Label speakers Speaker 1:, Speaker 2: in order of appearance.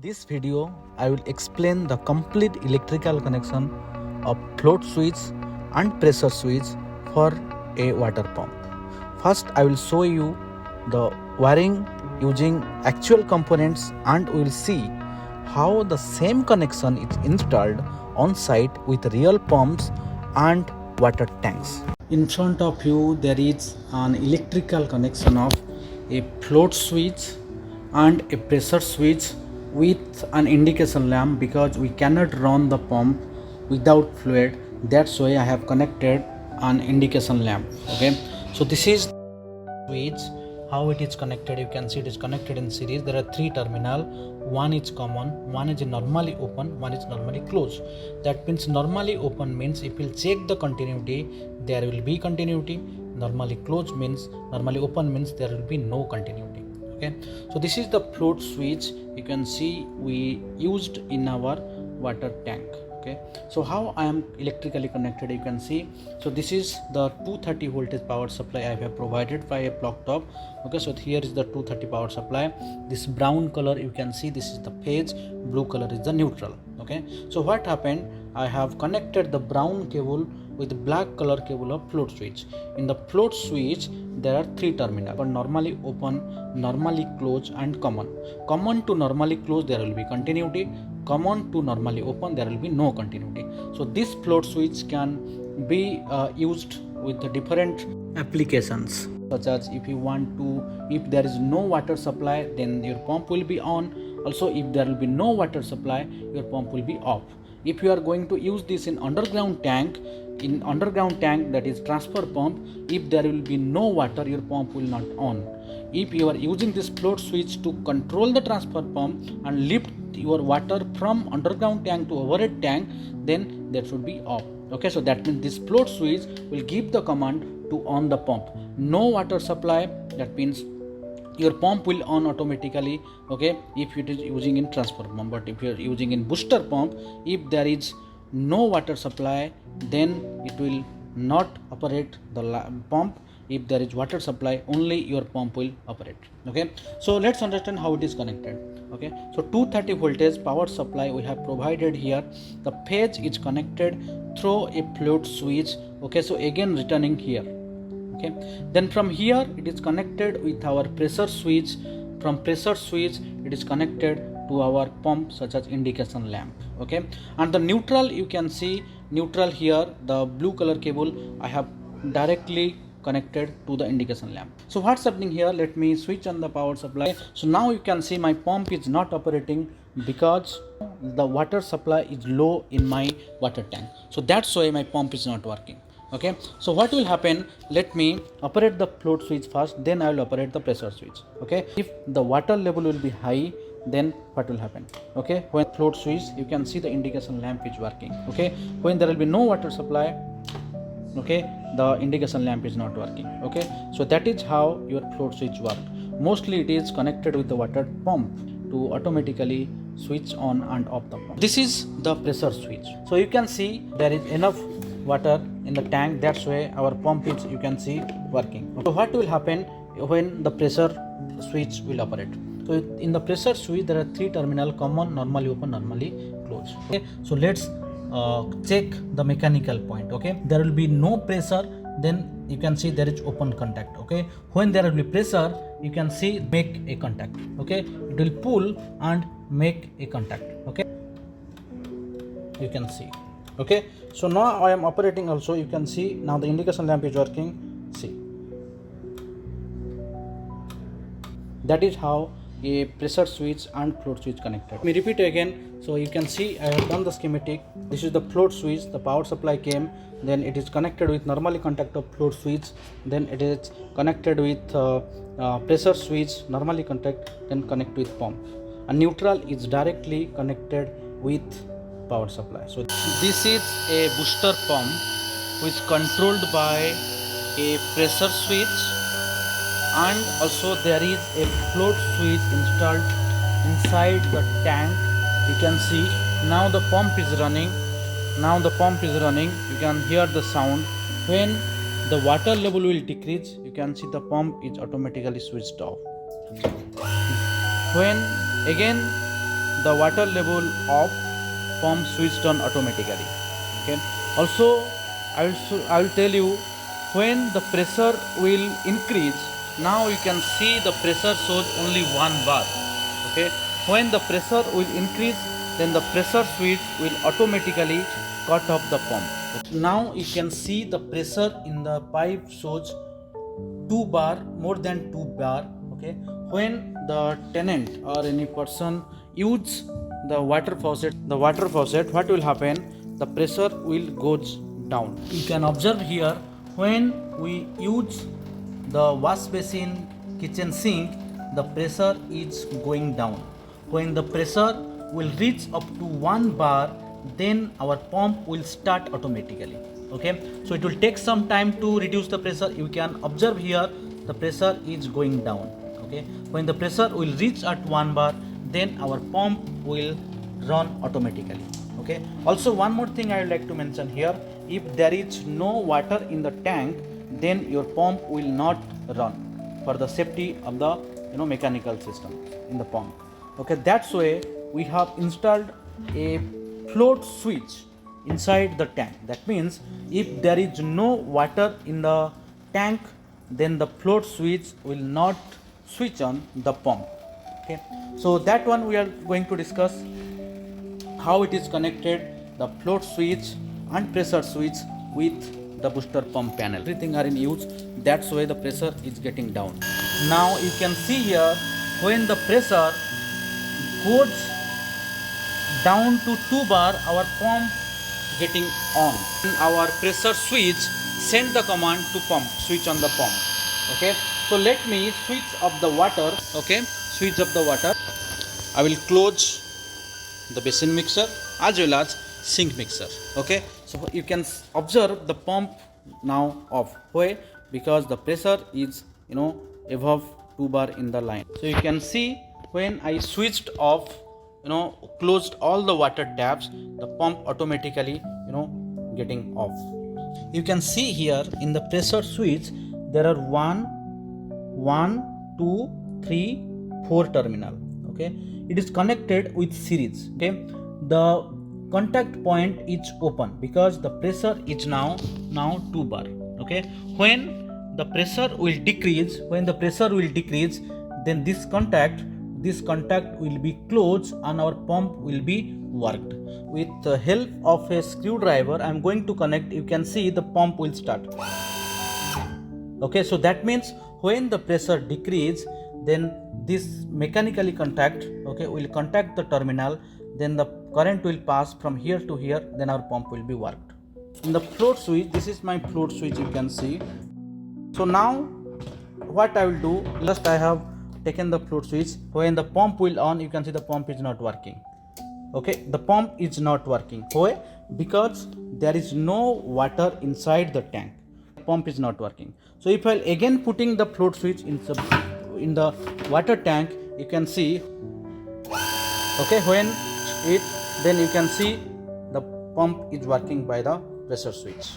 Speaker 1: this video, I will explain the complete electrical connection of float switch and pressure switch for a water pump. First, I will show you the wiring using actual components, and we will see how the same connection is installed on site with real pumps and water tanks. In front of you, there is an electrical connection of a float switch and a pressure switch with an indication lamp, because we cannot run the pump without fluid. That's why I have connected an indication lamp. Okay, so this is switch. How it is connected, you can see it is connected in series. There are three terminal. One is common, one is normally open, one is normally closed. That means normally open means if we'll check the continuity, there will be continuity. Normally closed means, normally open means there will be no continuity. Okay, so this is the float switch. You can see we used in our water tank. Okay, so how I am electrically connected, you can see. So this is the 230 voltage power supply I have provided by a plug top. Okay, so here is the 230 power supply. This brown color you can see, this is the phase, blue color is the neutral. Okay, so what happened, I have connected the brown cable with black color cable of float switch. In the float switch there are three terminals, but normally open, normally closed and common. Common to normally closed there will be continuity, common to normally open there will be no continuity. So this float switch can be used with the different applications, such as if you want to, if there is no water supply, then your pump will be on. Also, if there will be no water supply, your pump will be off. If you are going to use this in underground tank, that is transfer pump, if there will be no water, your pump will not on. If you are using this float switch to control the transfer pump and lift your water from underground tank to overhead tank, then that should be off. Okay, so that means this float switch will give the command to on the pump. No water supply, that means your pump will on automatically. Okay, if it is using in transfer pump, but if you are using in booster pump, if there is no water supply, then it will not operate the pump. If there is water supply, only your pump will operate. Okay, so let's understand how it is connected. Okay, so 230 voltage power supply we have provided here. The phase is connected through a float switch. Okay, so again returning here. Okay, then from here it is connected with our pressure switch. From pressure switch it is connected to our pump, such as indication lamp. Okay, and the neutral, you can see neutral here, the blue color cable I have directly connected to the indication lamp. So what's happening here, let me switch on the power supply. So now you can see my pump is not operating because the water supply is low in my water tank. So that's why my pump is not working. Okay, so what will happen, let me operate the float switch first, then I will operate the pressure switch. Okay, if the water level will be high, then what will happen? Okay, when float switch, you can see the indication lamp is working. Okay, when there will be no water supply, okay, the indication lamp is not working. Okay, so that is how your float switch works. Mostly it is connected with the water pump to automatically switch on and off the pump. This is the pressure switch. So you can see there is enough water in the tank, that's why our pump is, you can see, working. So what will happen when the pressure switch will operate? So in the pressure switch there are three terminal, common, normally open, normally closed. Okay, so let's check the mechanical point. Okay, there will be no pressure, then you can see there is open contact. Okay, when there will be pressure, you can see make a contact. Okay, it will pull and make a contact. Okay, you can see. Okay, so now I am operating also, you can see now the indication lamp is working. See, that is how a pressure switch and float switch connected. Let me repeat again. So you can see I have done the schematic. This is the float switch, the power supply came, then it is connected with normally contact of float switch, then it is connected with pressure switch, normally contact, then connect with pump, and neutral is directly connected with power supply. So this is a booster pump which is controlled by a pressure switch, and also there is a float switch installed inside the tank. You can see now the pump is running. You can hear the sound. When the water level will decrease, you can see the pump is automatically switched off. When again the water level of pump switched on automatically. Okay. Also, I will tell you when the pressure will increase. Now you can see the pressure shows only 1 bar. Okay. When the pressure will increase, then the pressure switch will automatically cut off the pump. Now you can see the pressure in the pipe shows 2 bar, more than 2 bar. Okay, when the tenant or any person use the water faucet, what will happen? The pressure will goes down. You can observe here, when we use the wash basin, kitchen sink, the pressure is going down. When the pressure will reach up to 1 bar, then our pump will start automatically. Okay, so it will take some time to reduce the pressure. You can observe here the pressure is going down. Okay, when the pressure will reach at 1 bar, then our pump will run automatically. Okay, also one more thing I would like to mention here: if there is no water in the tank, then your pump will not run, for the safety of the mechanical system in the pump. Okay, that's why we have installed a float switch inside the tank. That means if there is no water in the tank, then the float switch will not switch on the pump. Okay, so that one we are going to discuss how it is connected, the float switch and pressure switch with the booster pump panel. Everything are in use, that's why the pressure is getting down. Now you can see here, when the pressure goes down to 2 bar, our pump getting on. Our pressure switch send the command to pump, switch on the pump. Okay, so let me switch up the water. Okay, switch up the water. I will close the basin mixer as well as sink mixer. Okay, so you can observe the pump now off. Why? Because the pressure is above 2 bar in the line. So you can see, when I switched off, closed all the water taps, the pump automatically getting off. You can see here in the pressure switch there are 1, 2, 3, 4 terminal. Okay, it is connected with series. Okay, the contact point is open because the pressure is now 2 bar. Okay, when the pressure will decrease, then this contact will be closed and our pump will be worked. With the help of a screwdriver, I am going to connect. You can see the pump will start. Okay, so that means when the pressure decrease, then this mechanically contact, will contact the terminal, then the current will pass from here to here, then our pump will be worked. In the float switch, this is my float switch, you can see. So now what I will do, just I have taken the float switch. When the pump will on, you can see the pump is not working. Okay, the pump is not working. Why? Because there is no water inside the tank. The pump is not working. So if I again putting the float switch in the water tank, you can see. Okay, then you can see the pump is working by the pressure switch.